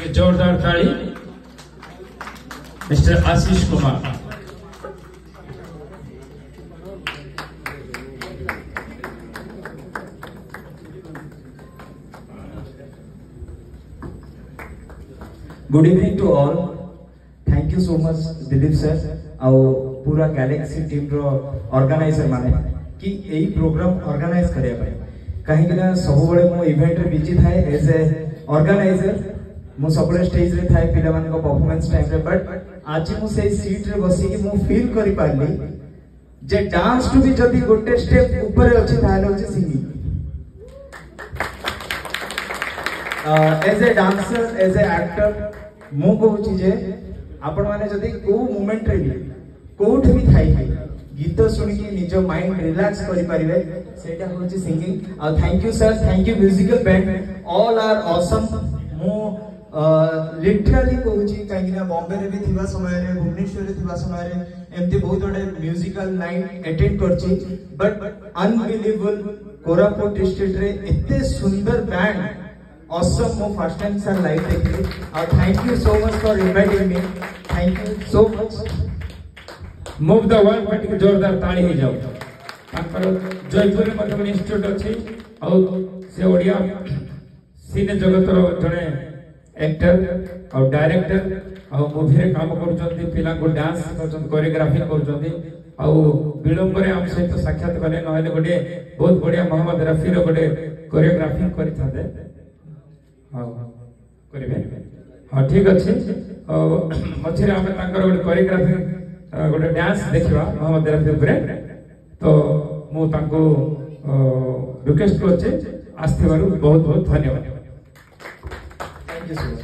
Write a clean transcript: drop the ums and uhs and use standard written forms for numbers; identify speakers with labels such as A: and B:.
A: जोरदार ताली mister Ashish Kumar.
B: Good evening to all. Thank you so much Dilip sir आउ पूरा गैलेक्सी टीम रो ऑर्गेनाइजर माने कि एई प्रोग्राम ऑर्गेनाइज करिया पाए कहीं कि ना सब बड़े मो इवेंट रे बिजी थाए एज ए ऑर्गेनाइजर मो सब स्टेज रे थाए पिला मान को परफॉर्मेंस टाइम रे बट आज मो से सीट रे बसी कि मो फील करि पाली जे डांस टू भी जदी गोटे स्टेप ऊपर अछि थाले होछि singing. As a dancer as a actor मो कहूँ जे आपण माने जदी को मोमेंट रे भी कोठ भी थाई गीत सुन के निज माइंड रिलैक्स करि परिबे सेटा होची सिंगिंग। और thank you sir, thank you musical band, all are awesome. मो लिटरली कहूँ कहीं ना बॉम्बे रे भी थिबा समय रे भुवनेश्वर रे थिबा समय रे एमती बहुत बड़े म्यूजिकल नाइट अटेंड करची बट अनबिलीवेबल कोरापुट डिस्ट्रिक्ट रे एते सुंदर band awesome mo first time sir live देखली और thank you so much for inviting me, thank you so much।
A: Move the world party के जोरदार ताली हो जाओ। ताकर जयपुर में मतलब इंस्टीट्यूट अछि और से ओडिया सिने जगत रो जने एक्टर और डायरेक्टर और मूवी रे काम करचंती, पिला को डांस करचंती, कोरियोग्राफी करचंती और विलंब रे हम सहित साक्षात कले नहले गोटे बहुत बढ़िया मोहम्मद रफी रो गोटे कोरियोग्राफी करिथाते। हाँ करिवे हाँ ठीक अच्छे मझे आम गोटे कोरियोग्राफी गोटे डांस देखा मोहम्मद रफी उपरे तो मु रिक्वेस्ट कर बहुत बहुत धन्यवाद।
B: Thank you so much.